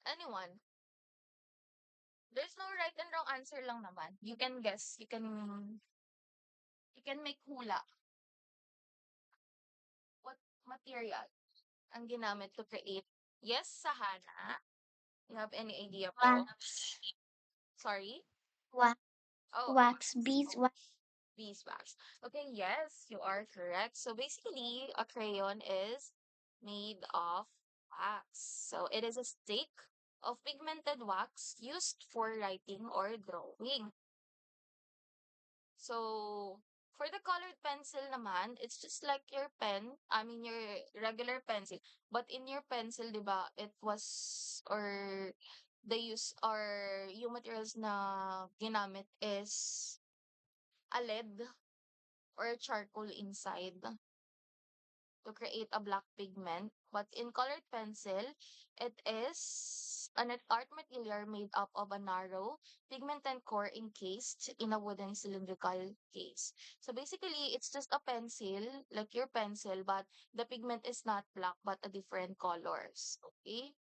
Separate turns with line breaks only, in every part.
Anyone? There's no right and wrong answer lang naman. You can guess. You can make hula. What material ang ginamit to create? Yes, Sahana. You have any idea po?
Wax,
Sorry?
wax,
Oh,
wax, beeswax.
beeswax. Okay, yes, you are correct. So basically, a crayon is made of wax. So it is a stick of pigmented wax used for writing or drawing. So for the colored pencil naman, it's just like your pen, I mean your regular pencil. But in your pencil, 'di ba, it was or the use or yung materials na ginamit is a lead or charcoal inside to create a black pigment. But in colored pencil, it is an art material made up of a narrow pigmented core encased in a wooden cylindrical case. So basically, it's just a pencil, like your pencil, but the pigment is not black, but a different colors. Okay?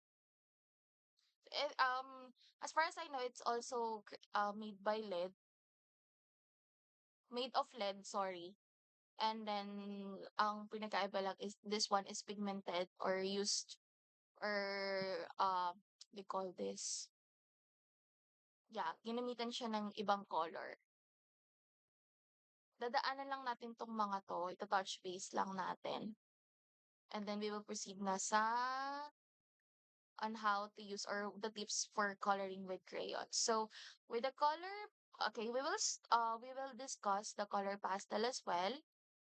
It, as far as I know, it's also made by lead, made of lead, sorry. And then, ang pinakaiba lang is this one is pigmented or used or they call this, yeah, ginamitan siya ng ibang color. Dadaanan lang natin tong mga to, ito-touch base lang natin. And then we will proceed na sa on how to use or the tips for coloring with crayons. So with the color, okay, we will discuss the color pastel as well.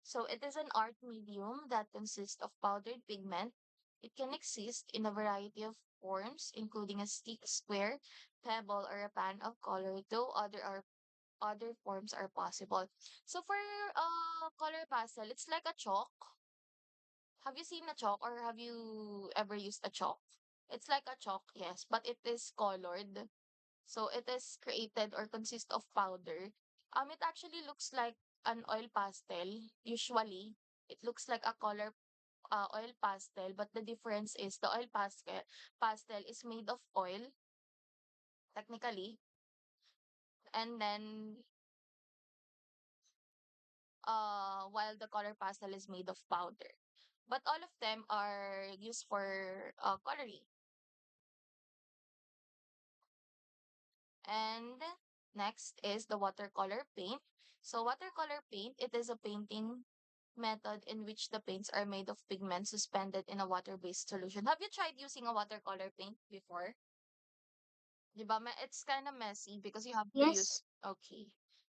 So it is an art medium that consists of powdered pigment. It can exist in a variety of forms, including a stick, square, pebble, or a pan of color, though other forms are possible. So for color pastel, it's like a chalk. Have you seen a chalk or have you ever used a chalk? It's like a chalk, yes, but it is colored. So it is created or consists of powder. It actually looks like an oil pastel. Usually, it looks like a color oil pastel, but the difference is the oil pastel is made of oil, technically, and then while the color pastel is made of powder. But all of them are used for coloring. And next is the watercolor paint. So watercolor paint, it is a painting method in which the paints are made of pigment suspended in a water-based solution. Have you tried using a watercolor paint before? Diba? It's kind of messy because you have to
Yes,
use, okay.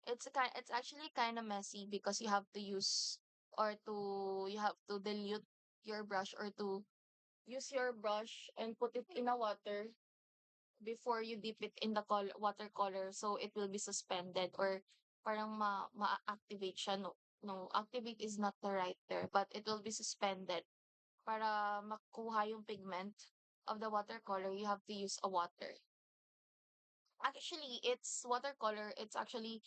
It's actually kind of messy because you have to use or to you have to dilute your brush or to use your brush and put it in a water before you dip it in the watercolor so it will be suspended or parang ma-activate siya. No, no, activate is not the right term, but it will be suspended. Para makuha yung pigment of the watercolor, you have to use a water. Actually, it's watercolor. It's actually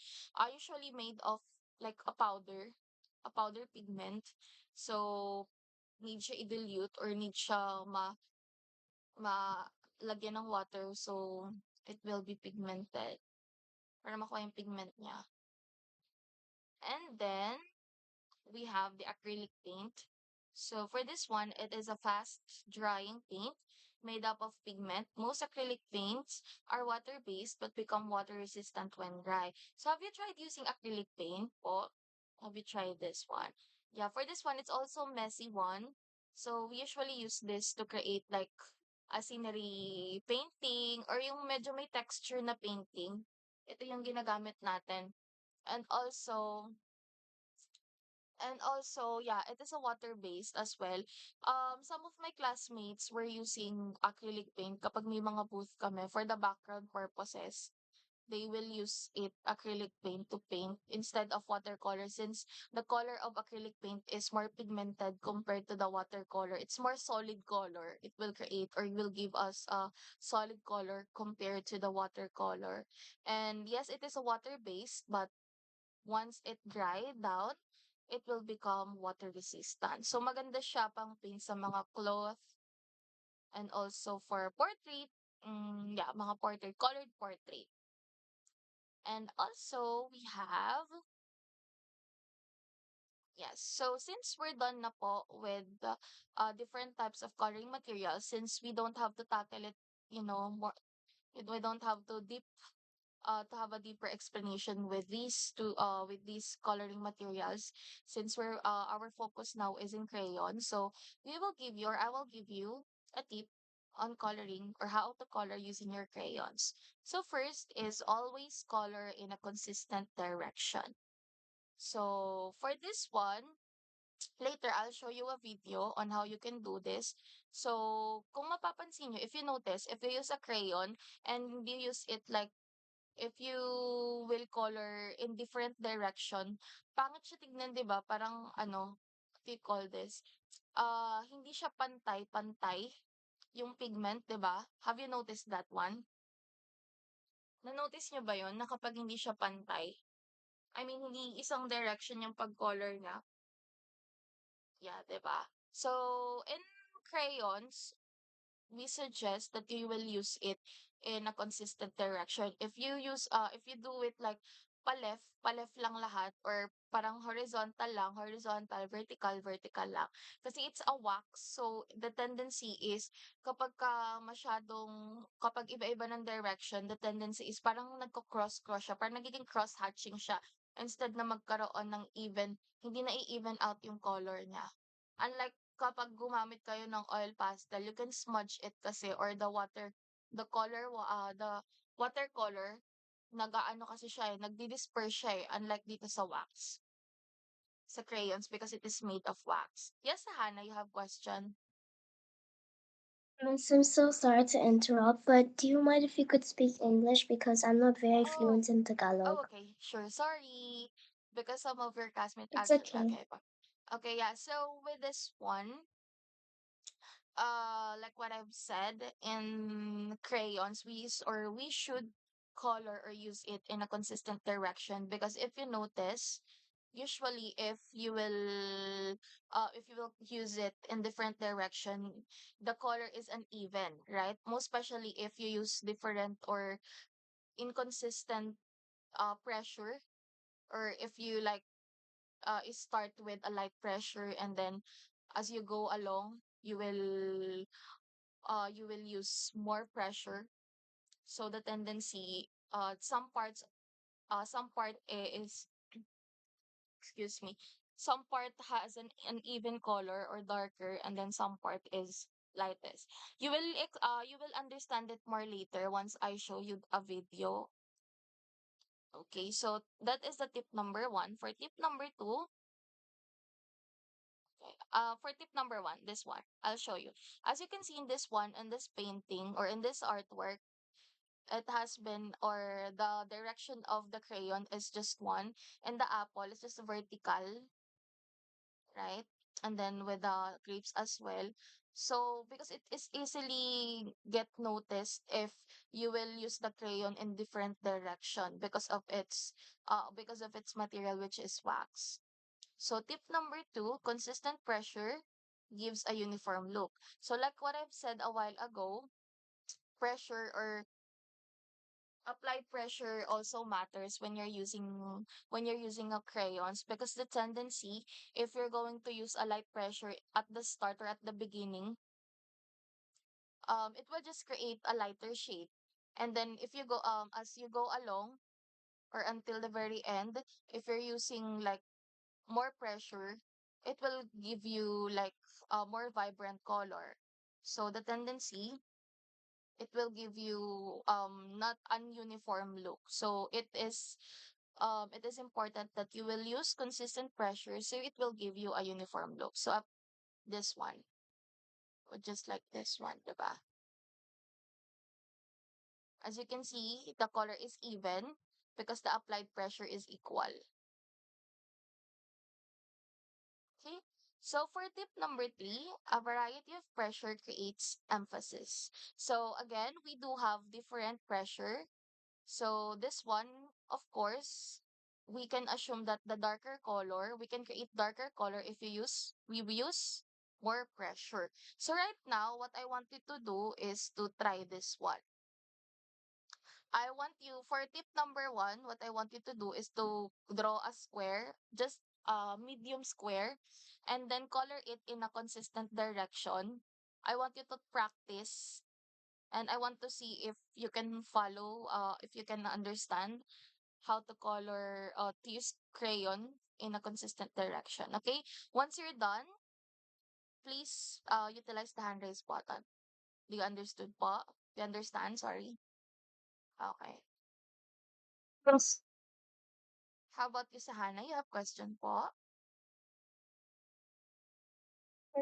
usually made of like a powder pigment. So, need siya i-dilute or need siya lagyan ng water so it will be pigmented para makuha yung pigment niya. And then we have the acrylic paint. So for this one, it is a fast drying paint made up of pigment. Most acrylic paints are water-based but become water resistant when dry. So have you tried using acrylic paint po? Have you tried this one? Yeah, for this one, it's also messy one. So we usually use this to create like a scenery painting or yung medyo may texture na painting. Ito yung ginagamit natin. And also, yeah, it is a water-based as well. Some of my classmates were using acrylic paint kapag may mga booth kami for the background purposes. They will use acrylic paint to paint instead of watercolor since the color of acrylic paint is more pigmented compared to the watercolor. It's more solid color. It will create or will give us a solid color compared to the watercolor. And yes, it is a water-based, but once it dry down, it will become water resistant. So maganda siya pang paint sa mga cloth and also for portrait yeah, mga portrait, colored portrait. And also we have, yes. So since we're done na po with the different types of coloring materials, since we don't have to tackle it, more, we don't have to have a deeper explanation with these coloring materials, since our focus now is in crayon. So I will give you a tip on coloring or how to color using your crayons. So first is always color in a consistent direction. So for this one, later I'll show you a video on how you can do this. So kung mapapansin nyo, if you notice, if you use a crayon and you use it like, if you will color in different direction, pangit siya tignan, 'di ba? Parang ano, what do you call this? Hindi siya pantay-pantay yung pigment, 'di ba? Have you noticed that one? Na-notice niyo ba 'yon na kapag hindi siya pantay? I mean, hindi isang direction yung pag-color niya. Yeah, 'di ba? So, in crayons, we suggest that you will use it in a consistent direction. If you do it like pa-left lang lahat, or parang horizontal, vertical lang. Kasi it's a wax, so the tendency is kapag iba-iba ng direction, the tendency is parang nagko-cross-cross siya, parang nagiging cross-hatching siya instead na magkaroon ng even, hindi na i-even out yung color niya. Unlike kapag gumamit kayo ng oil pastel, you can smudge it kasi, or the watercolor, nag-aano kasi siya eh, nagdi-disperse siya eh, unlike dito sa wax, sa crayons, because it is made of wax. Yes, Hannah, you have question?
Miss, I'm so sorry to interrupt, but do you mind if you could speak English because I'm not very
Oh,
fluent in
oh,
Tagalog?
okay, sure. Sorry, because some of your classmates
It's
actually,
okay.
okay, yeah. So with this one, like what I've said, in crayons, we should color or use it in a consistent direction, because if you notice, usually if you will use it in different direction, the color is uneven, right? Most especially if you use different or inconsistent pressure, or if you like start with a light pressure, and then as you go along, you will use more pressure. So the tendency, some part is, excuse me, some part has an uneven color or darker, and then some part is lightest. You will understand it more later once I show you a video. Okay, so that is the tip number one. For tip number two, okay, for tip number one, this one, I'll show you. As you can see in this one, in this painting or in this artwork, it has been, or the direction of the crayon is just one, and the apple is just vertical, right? And then with the grapes as well. So because it is easily get noticed if you will use the crayon in different direction, because of its material, which is wax. So tip number two, consistent pressure gives a uniform look. So like what I've said a while ago, pressure or applied pressure also matters when you're using a crayons, because the tendency, if you're going to use a light pressure at the start or at the beginning, it will just create a lighter shade, and then if you go as you go along, or until the very end, if you're using like more pressure, it will give you like a more vibrant color. So the tendency, it will give you not ununiform look. So it is important that you will use consistent pressure, so it will give you a uniform look. So this one, or just like this one, diba? As you can see, the color is even because the applied pressure is equal. Okay. So for tip number three, a variety of pressure creates emphasis. So again, we do have different pressure. So this one, of course, we can assume that we can create darker color if we use more pressure. So right now, what I wanted to do is to try this one. I want you, for tip number one, what I want you to do is to draw a square, just a medium square, and then color it in a consistent direction. I want you to practice, and I want to see if you can follow, if you can understand how to color, to use crayon in a consistent direction. Okay? Once you're done, please utilize the hand raise button. Do you understood po? Do you understand? Sorry. Okay.
Yes.
How about you, Sahana? You have question po?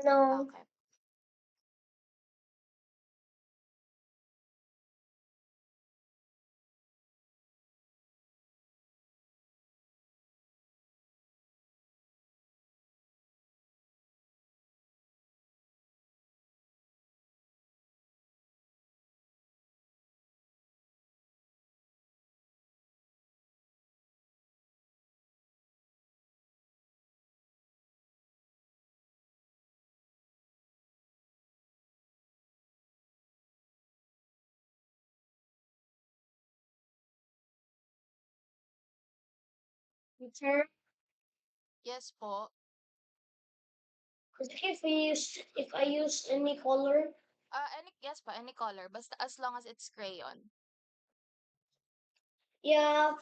No.
Okay.
Teacher,
Yes po.
is it okay if I use any color?
Any yes pa, any color, basta as long as it's crayon.
Yeah,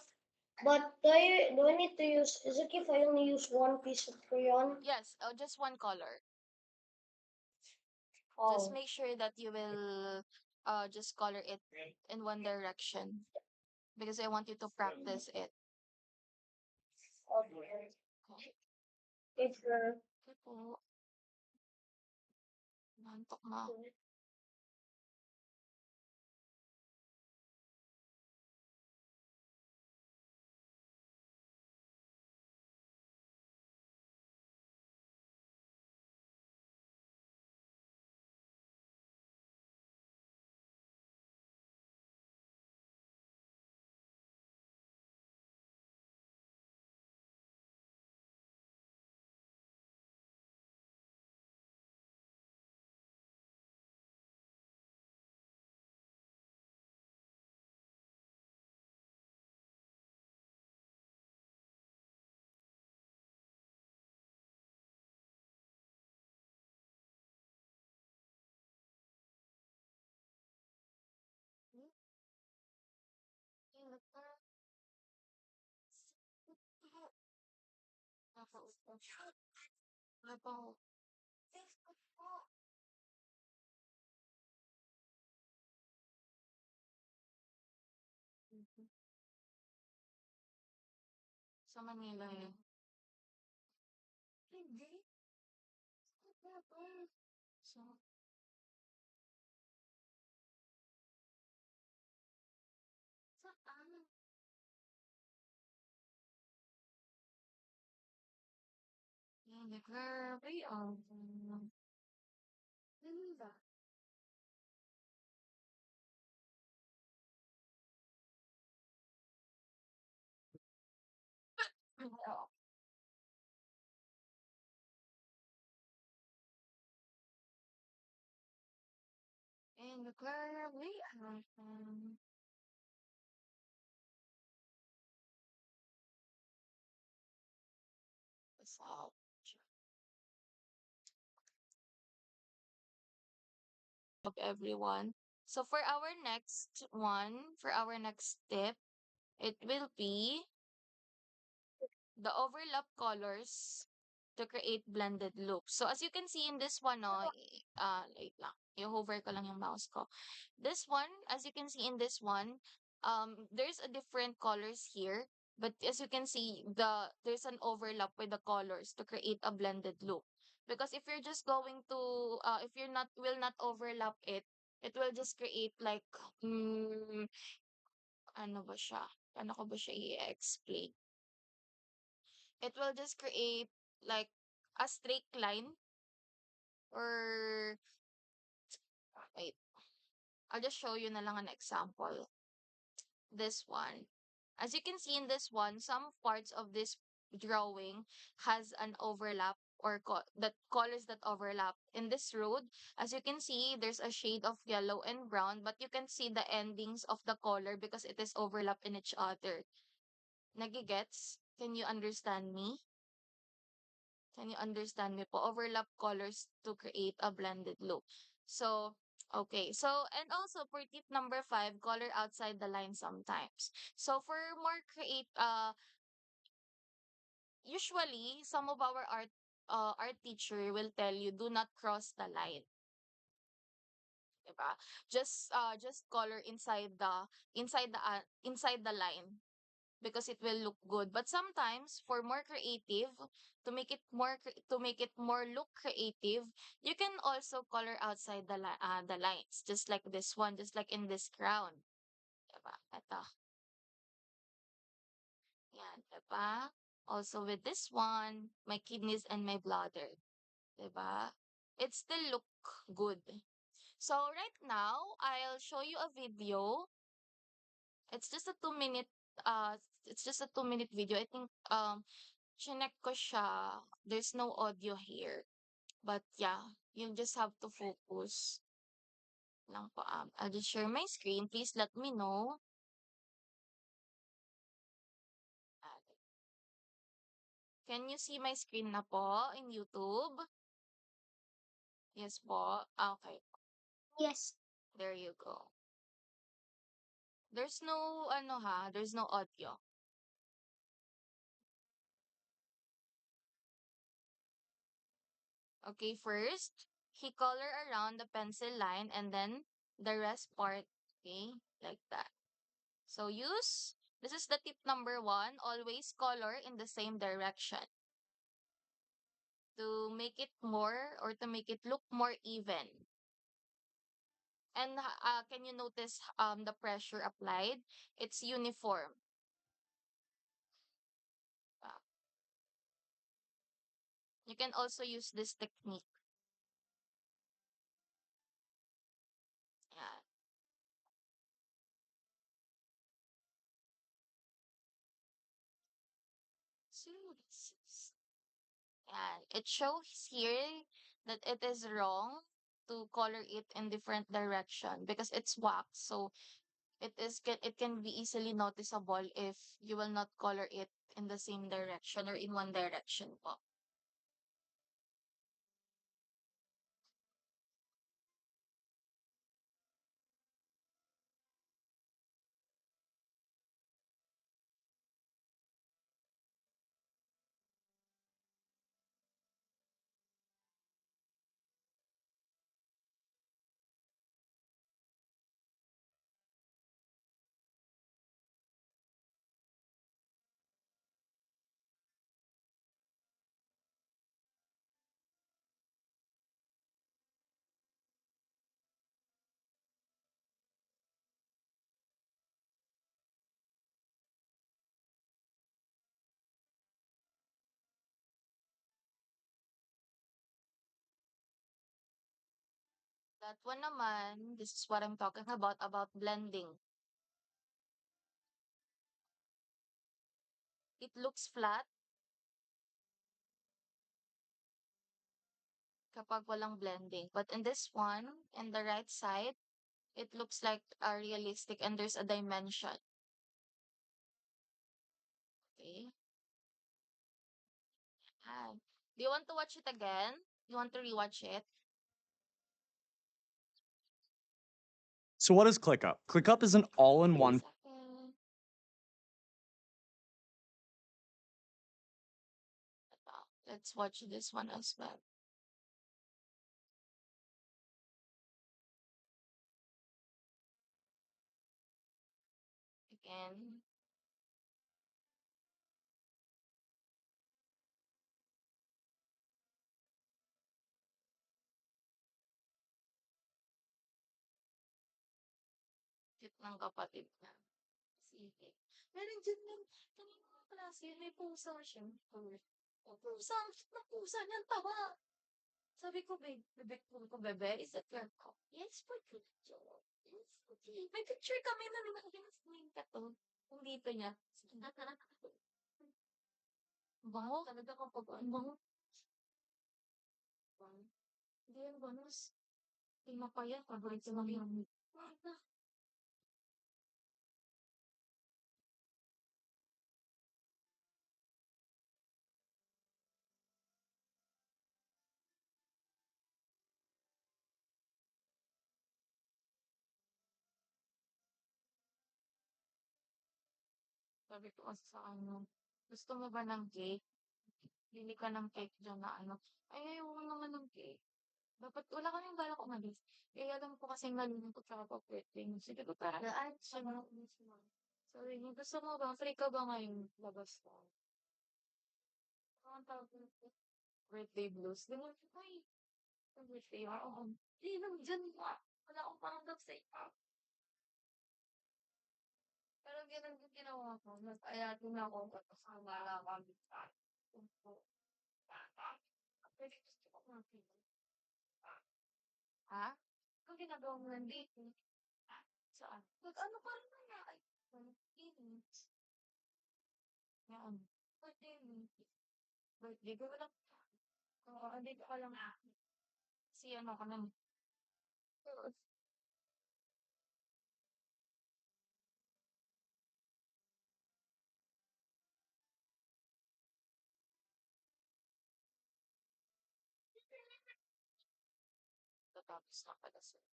but do I need to use? Is it okay if I only use one piece of crayon?
Yes, just one color. Just
Oh,
make sure that you will just color it in one direction because I want you to practice it.
okay.
Okay.
Teacher.
Okay po. Nantok na ako. Nakaupo. Mhm. Sa Manila yun. Hindi. So, saan? Hindi, grabe. Ganda. Oo. And grabe. What's of everyone. So for our next step, it will be the overlap colors to create blended loops. So as you can see in this one, oh, wait lang. I-hover ko lang yung mouse ko. This one, as you can see in this one, there's a different colors here. But as you can see, there's an overlap with the colors to create a blended loop. Because if you're just going to, if you're not, will not overlap it, it will just create like, ano ba siya? Paano ko ba siya i-explain? It will just create like a straight line or wait, I'll just show you na lang an example. This one. As you can see in this one, some parts of this drawing has an overlap or that colors that overlap. In this road, as you can see, there's a shade of yellow and brown, but you can see the endings of the color because it is overlap in each other. Nagigets? Can you understand me? Can you understand me po? Overlap colors to create a blended look. So, okay. So, and also for tip number 5, color outside the line sometimes. So, for more usually, some of our art teacher will tell you, do not cross the line. Diba? Just color inside the line because it will look good. But sometimes for more creative, to make it more look creative, you can also color outside the lines, just like this one, just like in this crown. Diba? Ito. Yan, diba? Also with this one, my kidneys and my bladder. Diba? It still look good. So right now, I'll show you a video. It's just a 2 minute uh it's just a 2 minute video. I think chinek ko siya. There's no audio here. But yeah, you just have to focus lang po. I'll just share my screen. Please let me know. Uh, Can you see my screen na po in YouTube? Yes po. Okay.
Yes.
There you go. There's no there's no audio. Okay, first, he color around the pencil line and then the rest part, okay, like that. So this is the tip number 1, always color in the same direction to make it more or to make it look more even. And can you notice the pressure applied? It's uniform. Uh, you can also use this technique. Yeah. So and it shows here that it is wrong to color it in different direction because it's wax. So it can be easily noticeable if you will not color it in the same direction or in one direction po. That one naman, this is what I'm talking about blending. It looks flat kapag walang blending. But in this one, in the right side, it looks like realistic and there's a dimension. Okay. Ah. Do you want to watch it again? You want to rewatch it?
So what is ClickUp? ClickUp is an
Wait a
all-in-one.
second. Let's watch this one as well. Again. Cute ng kapatid niya. Sige. Meron dyan ng kanina klase, may pusa siya. O, pusa, ang cute ng pusa niyan, tawa. Sabi ko, bebe, ko, bebe, is that your cup? Yes, for picture. Yes, okay. May picture kami na nakakinas ka to. Kung dito niya. Bango. Talaga kapag ang bango. Hindi yan bonus. Tingnan pa yan. Paborito mo yung sabi ko kasi sa ano, gusto mo ba ng cake? Bili ka ng cake dyan na ano. Ay, ayaw ko naman ng cake. Dapat wala kaming balak umalis. Eh, alam ko kasing nalulungkot siya kapag birthday mo. Sige ko parang, siya na. Sabi niya, gusto mo ba? Free ka ba ngayong labas ka? Ang tawag nito, birthday blues. Ganun, ay, ang birthday mo. Oo. Hindi lang dyan nga. Wala akong paramdam sa iyo. Pero ganun yung ginawa ko. Nag-ayatin ako tapos ang wala kami sa pwede gusto ko makita. Ha? Kung ginagawa mo ng date, saan? Nag-ano pa rin na ay, init. Yan. Birthday mo. Birthday ko lang. Oo, andito ka lang. Si ano ka naman. Tatapos na pala sila.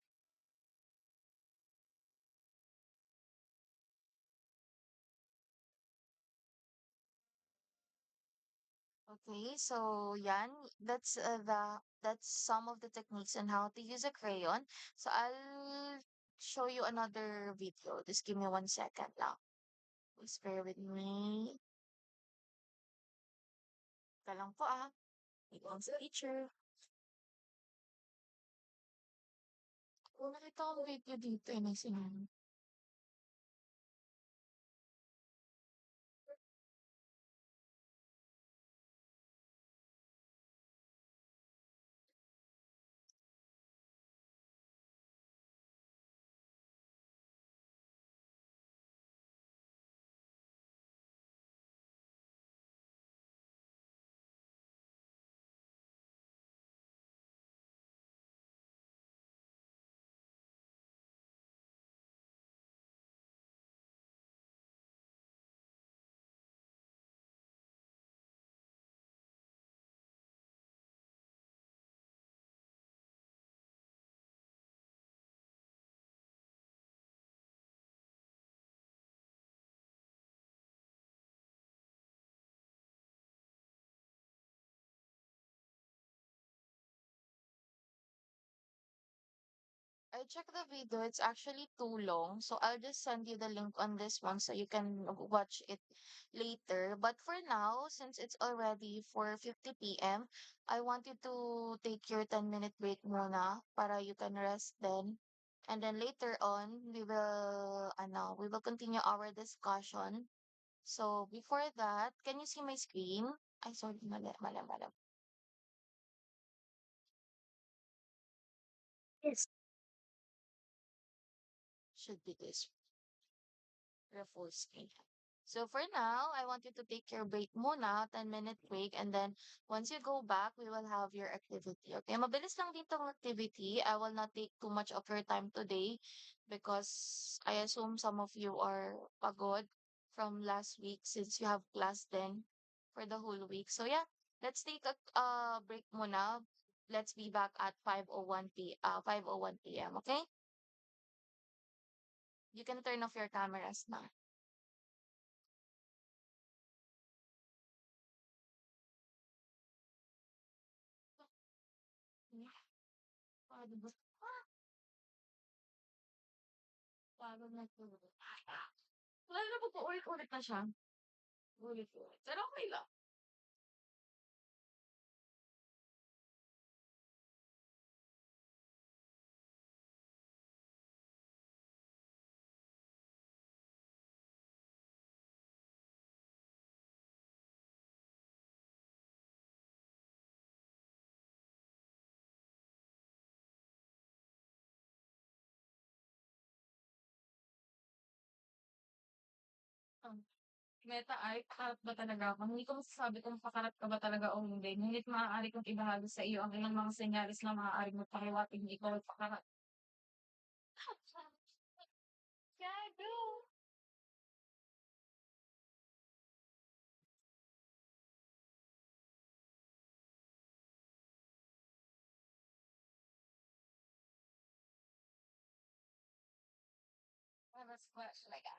Okay, so yan, that's some of the techniques on how to use a crayon. So I'll show you another video. Just give me 1 second lang. Please bear with me. Ika lang po ah. Ikaw ang teacher. Kung nakita ko ang video dito eh, may sinabi. I checked the video. It's actually too long. So I'll just send you the link on this one so you can watch it later. But for now, since it's already 4:50 p.m., I want you to take your 10-minute break muna para you can rest then. And then later on, we will continue our discussion. So before that, can you see my screen? I sorry, mali, mali, mali.
Yes.
Should be this. The full screen. So for now, I want you to take your break muna, 10-minute break, and then once you go back, we will have your activity. Okay? Mabilis lang dito ang activity. I will not take too much of your time today because I assume some of you are pagod from last week since you have class then for the whole week. So yeah, let's take a break muna. Let's be back at 5:01 p.m. Okay? You can turn off your cameras now. Yeah. Paano ba? Paano na ito? Wala na po, paulit-ulit na siya. Ulit-ulit. Pero okay lang. Um, Meta art art ba talaga ako? Hindi ko masasabi kung pakarat ka ba talaga o hindi. Ngunit maaari kong ibahagi sa iyo ang ilang mga senyales na maaaring magpahiwatig na ikaw ay pakarat. Gago! Mas crush talaga.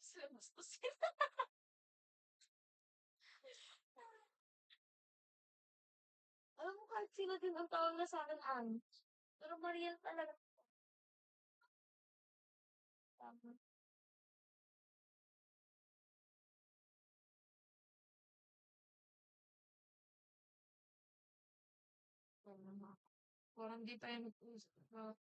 Sila bastos. Alam mo kahit sino din ang tawag na sa'kin Ann. Pero Mariel talaga. Tama. Tama. Parang di tayo nag-usap about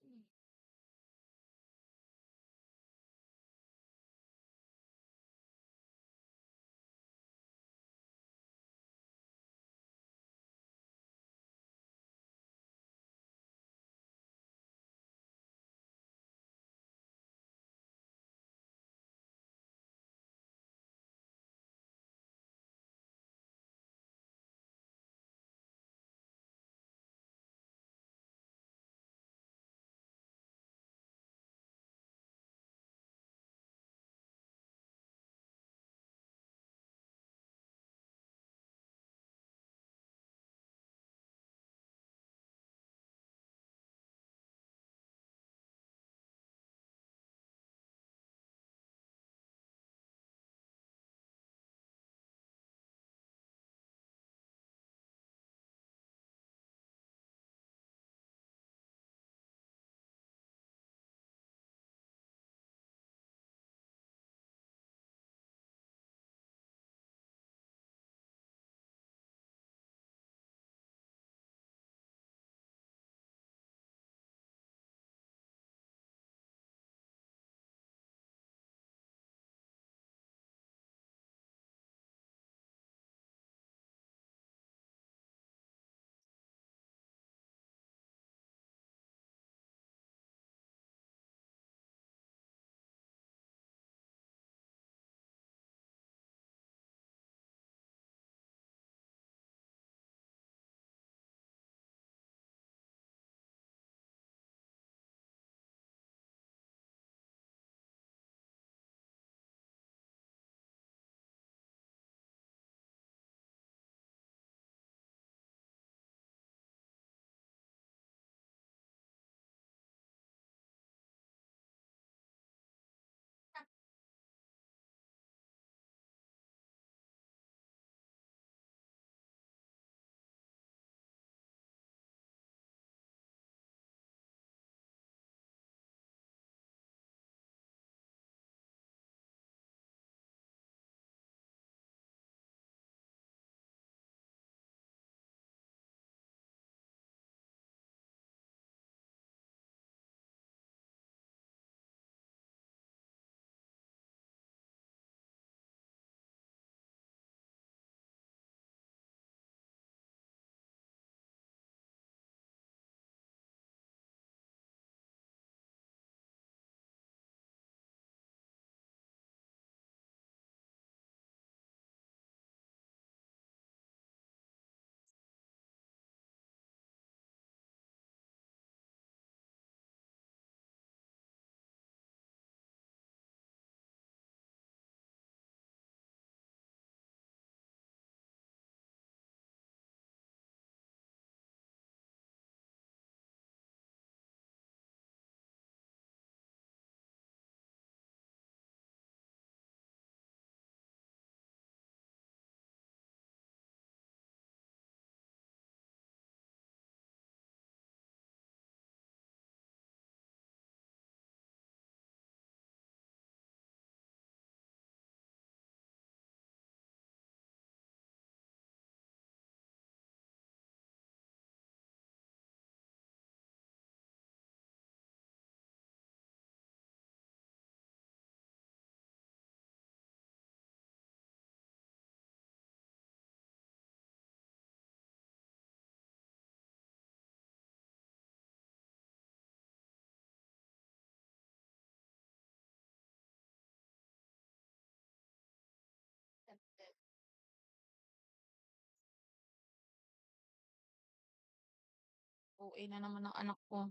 OA na naman ng anak ko.